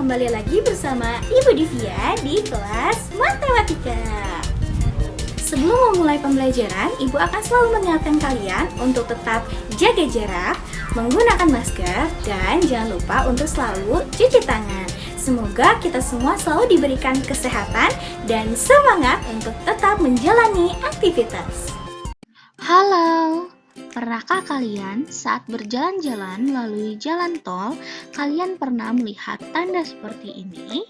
kembali lagi bersama Ibu Divya di kelas Matematika. Sebelum memulai pembelajaran, Ibu akan selalu mengingatkan kalian untuk tetap jaga jarak, menggunakan masker, dan jangan lupa untuk selalu cuci tangan. Semoga kita semua selalu diberikan kesehatan dan semangat untuk tetap menjalani aktivitas. Halo, pernahkah kalian saat berjalan-jalan melalui jalan tol, kalian pernah melihat tanda seperti ini?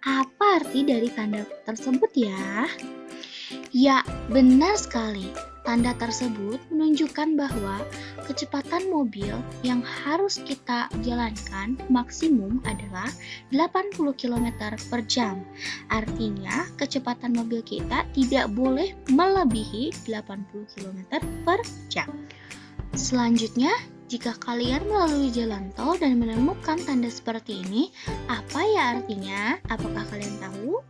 Apa arti dari tanda tersebut ya? Ya, benar sekali. Tanda tersebut menunjukkan bahwa kecepatan mobil yang harus kita jalankan maksimum adalah 80 km per jam. Artinya, kecepatan mobil kita tidak boleh melebihi 80 km per jam. Selanjutnya, jika kalian melalui jalan tol dan menemukan tanda seperti ini, apa ya artinya? Apakah kalian tahu?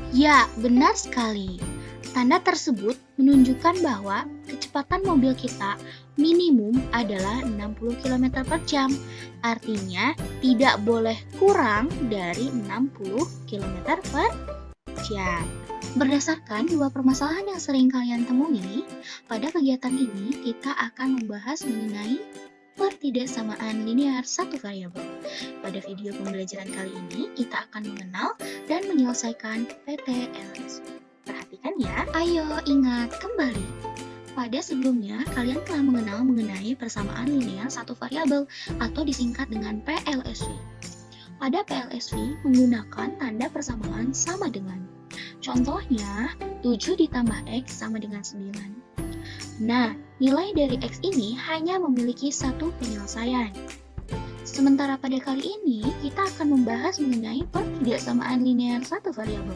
Ya, benar sekali. Tanda tersebut menunjukkan bahwa kecepatan mobil kita minimum adalah 60 km per jam. Artinya, tidak boleh kurang dari 60 km per jam. Berdasarkan dua permasalahan yang sering kalian temui, pada kegiatan ini kita akan membahas mengenai pertidaksamaan linear satu variabel. Pada video pembelajaran kali ini, kita akan mengenal dan menyelesaikan PTLSV. Perhatikan ya, ayo ingat kembali. Pada sebelumnya, kalian telah mengenal mengenai persamaan linear satu variabel atau disingkat dengan PLSV. Pada PLSV menggunakan tanda persamaan sama dengan. Contohnya, 7 ditambah X sama dengan 9. Nah, nilai dari X ini hanya memiliki satu penyelesaian. Sementara pada kali ini, kita akan membahas mengenai pertidaksamaan linear satu variabel.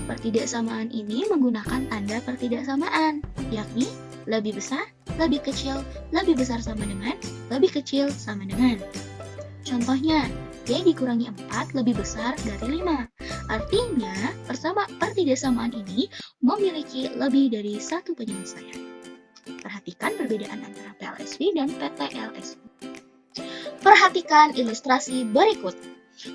Pertidaksamaan ini menggunakan tanda pertidaksamaan, yakni lebih besar, lebih kecil, lebih besar sama dengan, lebih kecil sama dengan. Contohnya, Y dikurangi 4 lebih besar dari 5. Artinya, pertidaksamaan ini memiliki lebih dari satu penyelesaian. Perhatikan perbedaan antara PLSV dan PTLSV. Perhatikan ilustrasi berikut.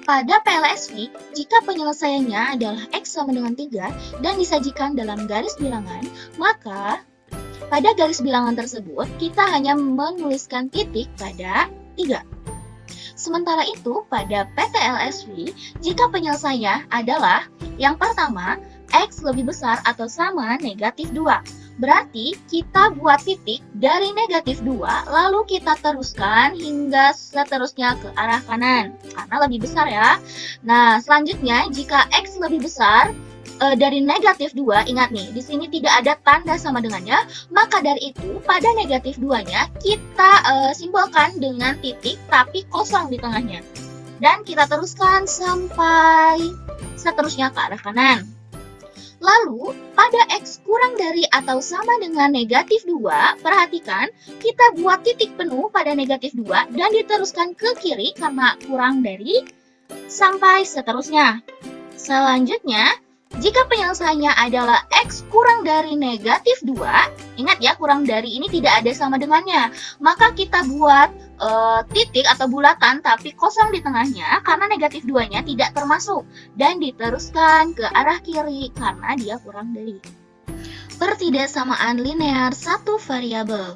Pada PLSV, jika penyelesaiannya adalah X sama dengan 3 dan disajikan dalam garis bilangan, maka pada garis bilangan tersebut kita hanya menuliskan titik pada 3. Sementara itu, pada PTLSV, jika penyelesaiannya adalah yang pertama, X lebih besar atau sama negatif 2. Berarti kita buat titik dari negatif 2, lalu kita teruskan hingga seterusnya ke arah kanan, karena lebih besar ya. Nah, selanjutnya jika X lebih besar dari negatif 2, ingat nih, di sini tidak ada tanda sama dengannya, maka dari itu pada negatif 2-nya kita simbolkan dengan titik tapi kosong di tengahnya. Dan kita teruskan sampai seterusnya ke arah kanan. Lalu, pada X kurang dari atau sama dengan negatif 2, perhatikan, kita buat titik penuh pada negatif 2 dan diteruskan ke kiri karena kurang dari sampai seterusnya. Selanjutnya, jika penyelesaiannya adalah X kurang dari negatif 2, ingat ya, kurang dari ini tidak ada sama dengannya, maka kita buat titik atau bulatan tapi kosong di tengahnya karena negatif 2-nya tidak termasuk dan diteruskan ke arah kiri karena dia kurang dari. Pertidaksamaan linear satu variabel.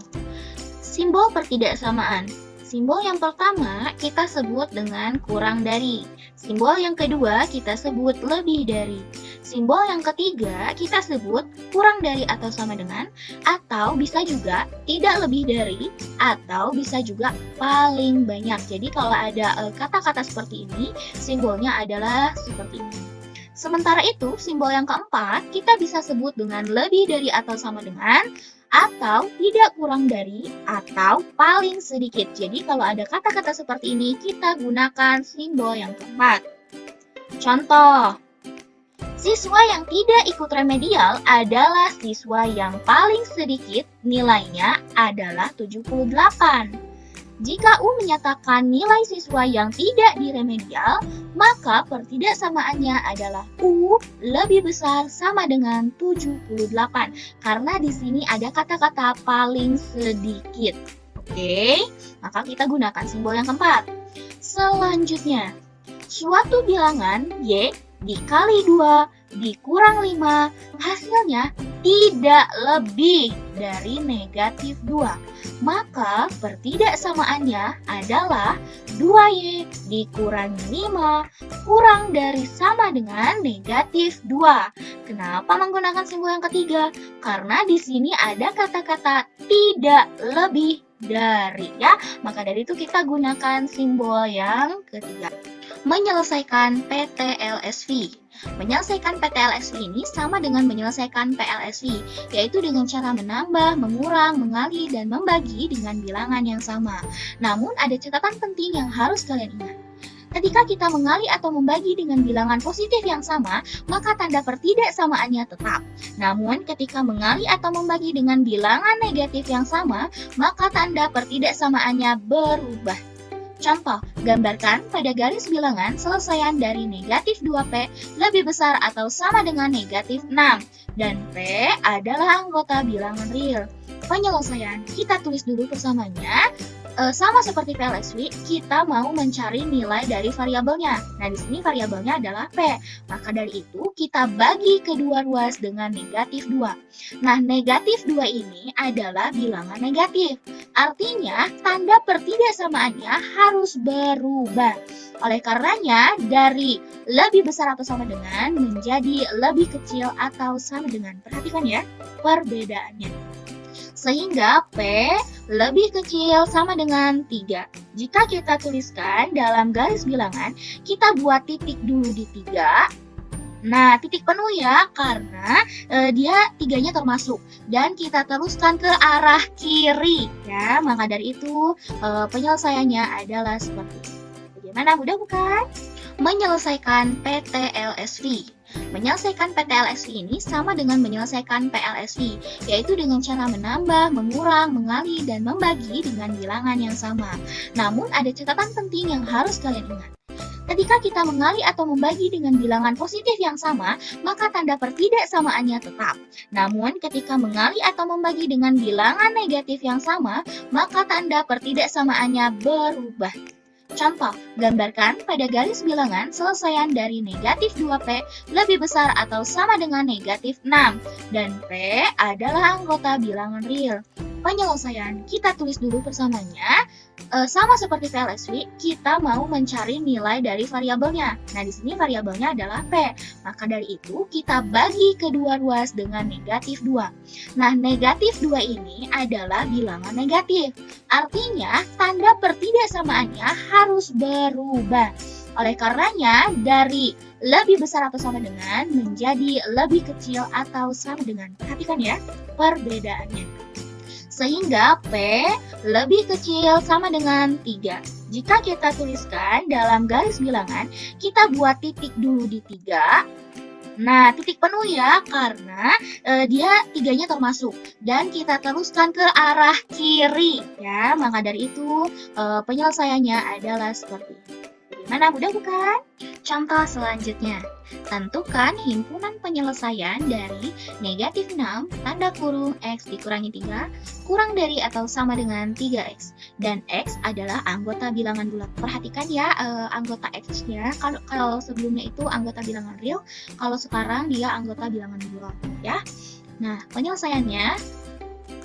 Simbol pertidaksamaan. Simbol yang pertama kita sebut dengan kurang dari. Simbol yang kedua kita sebut lebih dari. Simbol yang ketiga kita sebut kurang dari atau sama dengan, atau bisa juga tidak lebih dari, atau bisa juga paling banyak. Jadi kalau ada kata-kata seperti ini, simbolnya adalah seperti ini. Sementara itu, simbol yang keempat kita bisa sebut dengan lebih dari atau sama dengan, atau tidak kurang dari, atau paling sedikit. Jadi kalau ada kata-kata seperti ini, kita gunakan simbol yang keempat. Contoh, siswa yang tidak ikut remedial adalah siswa yang paling sedikit, nilainya adalah 78. Jika U menyatakan nilai siswa yang tidak diremedial, maka pertidaksamaannya adalah U lebih besar sama dengan 78. Karena di sini ada kata-kata paling sedikit. Oke, maka kita gunakan simbol yang keempat. Selanjutnya, suatu bilangan Y dikali 2 dikurang 5 hasilnya tidak lebih dari negatif 2. Maka pertidaksamaannya adalah 2Y dikurangi 5 kurang dari sama dengan negatif 2. Kenapa menggunakan simbol yang ketiga? Karena di sini ada kata-kata tidak lebih dari ya. Maka dari itu kita gunakan simbol yang ketiga. Menyelesaikan PTLSV. Menyelesaikan PTLSV ini sama dengan menyelesaikan PLSV, yaitu dengan cara menambah, mengurang, mengali, dan membagi dengan bilangan yang sama. Namun ada catatan penting yang harus kalian ingat. Ketika kita mengali atau membagi dengan bilangan positif yang sama, maka tanda pertidaksamaannya tetap. Namun ketika mengali atau membagi dengan bilangan negatif yang sama, maka tanda pertidaksamaannya berubah. Contoh, gambarkan pada garis bilangan selesaian dari negatif 2P lebih besar atau sama dengan negatif 6. Dan P adalah anggota bilangan real. Penyelesaian, kita tulis dulu bersamanya. Sama seperti PLSV, kita mau mencari nilai dari variabelnya. Nah, di sini variabelnya adalah P. Maka dari itu, kita bagi kedua ruas dengan negatif 2. Nah, negatif 2 ini adalah bilangan negatif. Artinya, tanda pertidaksamaannya harus berubah. Oleh karenanya, dari lebih besar atau sama dengan menjadi lebih kecil atau sama dengan. Perhatikan ya, perbedaannya. Sehingga P lebih kecil sama dengan 3. Jika kita tuliskan dalam garis bilangan, kita buat titik dulu di 3. Nah, titik penuh ya, karena dia 3-nya termasuk. Dan kita teruskan ke arah kiri. Ya, maka dari itu penyelesaiannya adalah seperti ini. Bagaimana, mudah bukan? Menyelesaikan PTLSV. Menyelesaikan PTLSV ini sama dengan menyelesaikan PLSV, yaitu dengan cara menambah, mengurang, mengali, dan membagi dengan bilangan yang sama. Namun ada catatan penting yang harus kalian ingat. Ketika kita mengali atau membagi dengan bilangan positif yang sama, maka tanda pertidaksamaannya tetap. Namun ketika mengali atau membagi dengan bilangan negatif yang sama, maka tanda pertidaksamaannya berubah. Contoh, gambarkan pada garis bilangan selesaian dari negatif 2P lebih besar atau sama dengan negatif 6. Dan P adalah anggota bilangan real. Penyelesaian, kita tulis dulu bersamanya. Sama seperti PLSV, kita mau mencari nilai dari variabelnya. Nah, di sini variabelnya adalah P. Maka dari itu, kita bagi kedua ruas dengan negatif 2. Nah, negatif 2 ini adalah bilangan negatif. Artinya, tanda pertidaksamaannya harus berubah. Oleh karenanya, dari lebih besar atau sama dengan menjadi lebih kecil atau sama dengan. Perhatikan ya, perbedaannya. Sehingga P lebih kecil sama dengan 3. Jika kita tuliskan dalam garis bilangan, kita buat titik dulu di 3. Nah, titik penuh ya, karena dia 3-nya termasuk. Dan kita teruskan ke arah kiri. Ya, maka dari itu penyelesaiannya adalah seperti ini. Bagaimana, mudah bukan? Contoh selanjutnya, tentukan himpunan penyelesaian dari negatif 6, tanda kurung X dikurangi 3, kurang dari atau sama dengan 3X. Dan X adalah anggota bilangan bulat. Perhatikan ya, anggota X-nya, kalau sebelumnya itu anggota bilangan real, kalau sekarang dia anggota bilangan bulat. Ya. Nah, penyelesaiannya,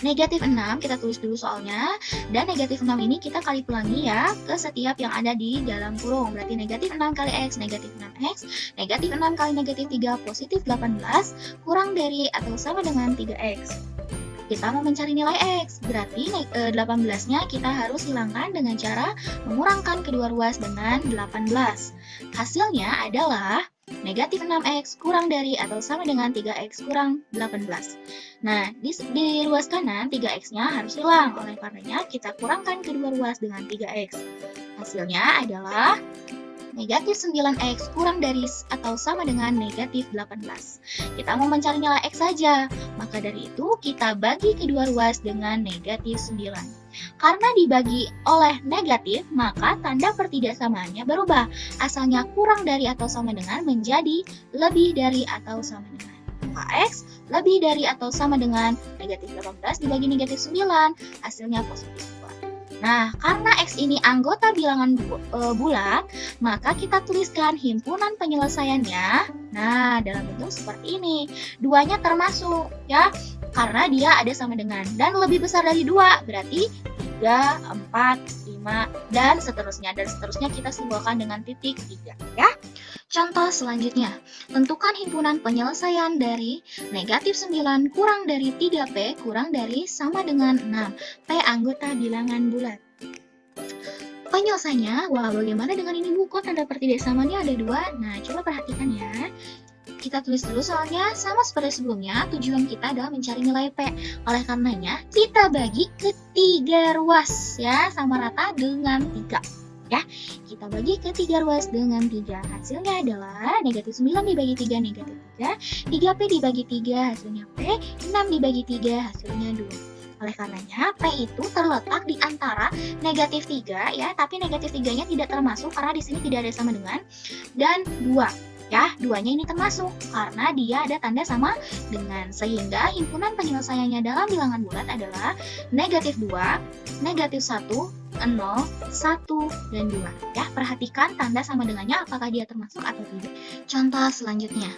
negatif 6, kita tulis dulu soalnya. Dan negatif 6 ini kita kali pelangi ya ke setiap yang ada di dalam kurung. Berarti negatif 6 kali X, negatif 6X. Negatif 6 kali negatif 3, positif 18. Kurang dari atau sama dengan 3X. Kita mau mencari nilai X. Berarti 18-nya kita harus hilangkan dengan cara mengurangkan kedua ruas dengan 18. Hasilnya adalah negatif 6X kurang dari atau sama dengan 3X kurang 18. Nah, di ruas kanan 3X-nya harus hilang. Oleh karenanya, kita kurangkan kedua ruas dengan 3X. Hasilnya adalah negatif 9X kurang dari atau sama dengan negatif 18. Kita mau mencari nilai X saja. Maka dari itu, kita bagi kedua ruas dengan negatif 9. Karena dibagi oleh negatif, maka tanda pertidaksamaannya berubah. Asalnya kurang dari atau sama dengan menjadi lebih dari atau sama dengan. X lebih dari atau sama dengan negatif 18 dibagi negatif 9, hasilnya positif 2. Nah, karena X ini anggota bilangan bulat, maka kita tuliskan himpunan penyelesaiannya. Nah, dalam bentuk seperti ini. Duanya termasuk, ya, karena dia ada sama dengan. Dan lebih besar dari 2, berarti 3, 4, 5, dan seterusnya. Dan seterusnya kita simbolkan dengan titik 3, ya. Contoh selanjutnya, tentukan himpunan penyelesaian dari negatif 9 kurang dari 3P kurang dari sama dengan 6. P anggota bilangan bulat. Penyelesaiannya, wah bagaimana dengan ini Bu? Kok tanda pertidaksamannya ada 2? Nah, coba perhatikan ya. Kita tulis dulu soalnya sama seperti sebelumnya, tujuan kita adalah mencari nilai P. Oleh karenanya, kita bagi ke 3 ruas ya, sama rata dengan 3. Ya, kita bagi ke 3 ruas dengan 3. Hasilnya adalah negatif 9 dibagi 3, negatif 3. 3P dibagi 3, hasilnya P. 6 dibagi 3, hasilnya 2. Oleh karenanya, P itu terletak di antara negatif 3, ya, tapi negatif 3-nya tidak termasuk karena di sini tidak ada sama dengan, dan 2. Ya, 2-nya ini termasuk karena dia ada tanda sama dengan, sehingga himpunan penyelesaiannya dalam bilangan bulat adalah negatif 2, negatif 1, 0, 1, dan 2. Ya, perhatikan tanda sama dengannya apakah dia termasuk atau tidak. Contoh selanjutnya,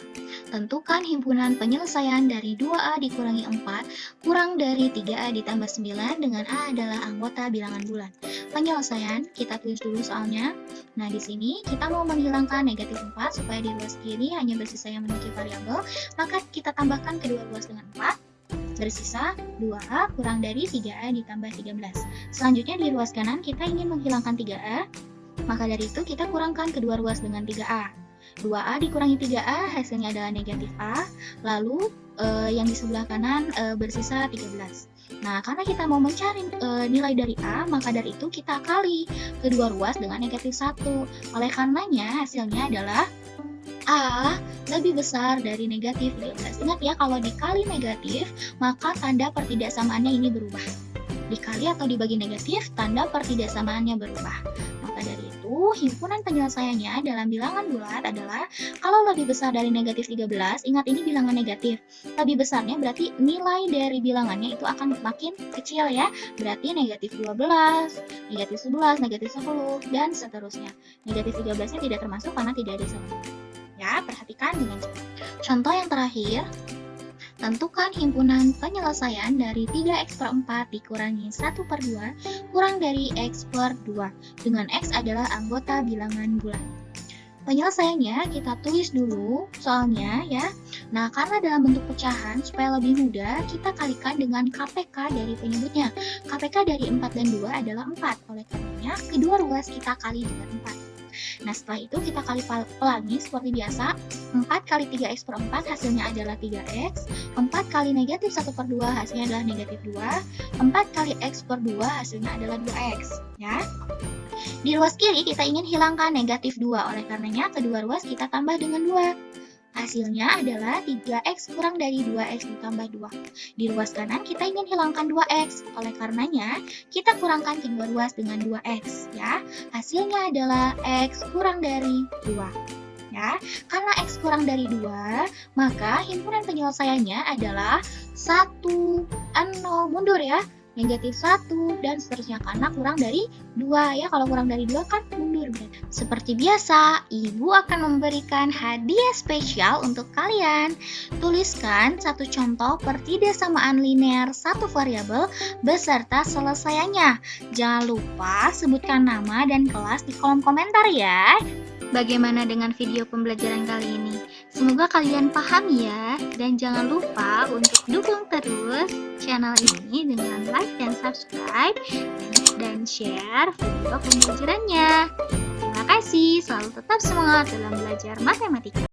tentukan himpunan penyelesaian dari 2A dikurangi 4 kurang dari 3A ditambah 9 dengan A adalah anggota bilangan bulat. Penyelesaian, kita tulis dulu soalnya. Nah, di sini kita mau menghilangkan negatif 4 supaya di ruas kiri hanya bersisa yang memiliki variabel, maka kita tambahkan kedua ruas dengan 4. Bersisa 2A kurang dari 3A ditambah 13. Selanjutnya di ruas kanan kita ingin menghilangkan 3A, maka dari itu kita kurangkan kedua ruas dengan 3A. 2A dikurangi 3A hasilnya adalah negatif A, lalu yang di sebelah kanan bersisa 13. Nah, karena kita mau mencari nilai dari A, maka dari itu kita kali kedua ruas dengan negatif 1. Oleh karenanya hasilnya adalah A lebih besar dari negatif 13. Ingat ya, kalau dikali negatif, maka tanda pertidaksamaannya ini berubah. Dikali atau dibagi negatif, tanda pertidaksamaannya berubah. Maka dari itu, himpunan penyelesaiannya dalam bilangan bulat adalah kalau lebih besar dari negatif 13, ingat ini bilangan negatif. Lebih besarnya berarti nilai dari bilangannya itu akan makin kecil ya. Berarti negatif 12, negatif 11, negatif 10, dan seterusnya. Negatif 13-nya tidak termasuk karena tidak ada sama. Ya, perhatikan dengan contoh yang terakhir. Tentukan himpunan penyelesaian dari 3x/4 dikurangi 1/2 kurang dari x/2 dengan x adalah anggota bilangan bulat. Penyelesaiannya kita tulis dulu soalnya ya. Nah, karena dalam bentuk pecahan supaya lebih mudah, kita kalikan dengan KPK dari penyebutnya. KPK dari 4 dan 2 adalah 4. Oleh karenanya, kedua ruas kita kali dengan 4. Nah, setelah itu kita kali pelangi seperti biasa. 4 kali 3x/4 hasilnya adalah 3x. 4 kali negatif 1/2 hasilnya adalah negatif 2. 4 kali x/2 hasilnya adalah 2x. Ya. Di ruas kiri kita ingin hilangkan negatif 2. Oleh karenanya kedua ruas kita tambah dengan 2. Hasilnya adalah 3x kurang dari 2x ditambah 2. Di ruas kanan kita ingin hilangkan 2x. Oleh karenanya, kita kurangkan kedua ruas dengan 2x. Ya. Hasilnya adalah x kurang dari 2. Ya. Karena x kurang dari 2, maka himpunan penyelesaiannya adalah 1, 0, mundur ya. Negatif 1, dan seterusnya karena kurang dari 2 ya. Kalau kurang dari 2 kan mundur berarti. Seperti biasa, Ibu akan memberikan hadiah spesial untuk kalian. Tuliskan satu contoh pertidaksamaan linear satu variabel beserta selesaiannya. Jangan lupa sebutkan nama dan kelas di kolom komentar ya. Bagaimana dengan video pembelajaran kali ini? Semoga kalian paham ya, dan jangan lupa untuk dukung terus channel ini dengan like dan subscribe dan share video pembelajarannya. Terima kasih, selalu tetap semangat dalam belajar matematika.